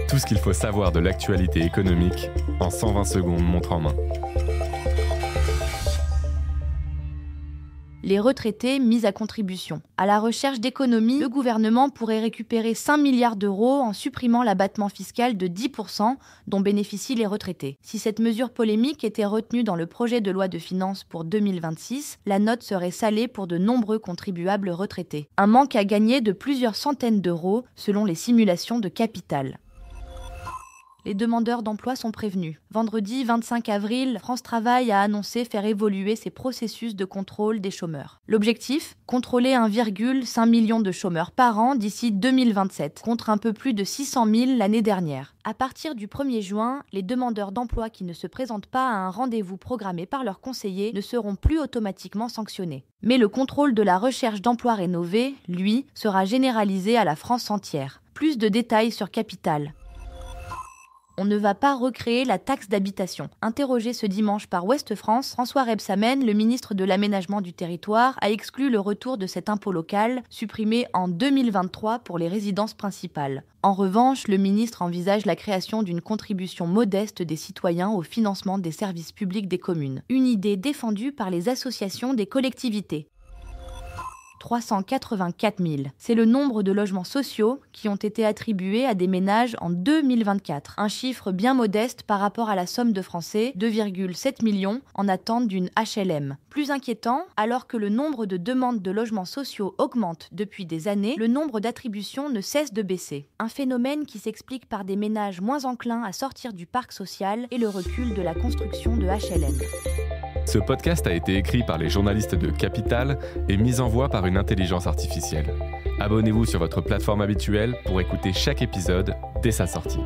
Tout ce qu'il faut savoir de l'actualité économique en 120 secondes montre en main. Les retraités mis à contribution. À la recherche d'économies, le gouvernement pourrait récupérer 5 milliards d'euros en supprimant l'abattement fiscal de 10% dont bénéficient les retraités. Si cette mesure polémique était retenue dans le projet de loi de finances pour 2026, la note serait salée pour de nombreux contribuables retraités. Un manque à gagner de plusieurs centaines d'euros selon les simulations de Capital. Les demandeurs d'emploi sont prévenus. Vendredi 25 avril, France Travail a annoncé faire évoluer ses processus de contrôle des chômeurs. L'objectif ? Contrôler 1,5 million de chômeurs par an d'ici 2027, contre un peu plus de 600 000 l'année dernière. À partir du 1er juin, les demandeurs d'emploi qui ne se présentent pas à un rendez-vous programmé par leur conseiller ne seront plus automatiquement sanctionnés. Mais le contrôle de la recherche d'emploi rénové, lui, sera généralisé à la France entière. Plus de détails sur Capital. On ne va pas recréer la taxe d'habitation. Interrogé ce dimanche par Ouest France, François Rebsamen, le ministre de l'Aménagement du Territoire, a exclu le retour de cet impôt local, supprimé en 2023 pour les résidences principales. En revanche, le ministre envisage la création d'une contribution modeste des citoyens au financement des services publics des communes. Une idée défendue par les associations des collectivités. 384 000. C'est le nombre de logements sociaux qui ont été attribués à des ménages en 2024. Un chiffre bien modeste par rapport à la somme de Français, 2,7 millions, en attente d'une HLM. Plus inquiétant, alors que le nombre de demandes de logements sociaux augmente depuis des années, le nombre d'attributions ne cesse de baisser. Un phénomène qui s'explique par des ménages moins enclins à sortir du parc social et le recul de la construction de HLM. Ce podcast a été écrit par les journalistes de Capital et mis en voix par une intelligence artificielle. Abonnez-vous sur votre plateforme habituelle pour écouter chaque épisode dès sa sortie.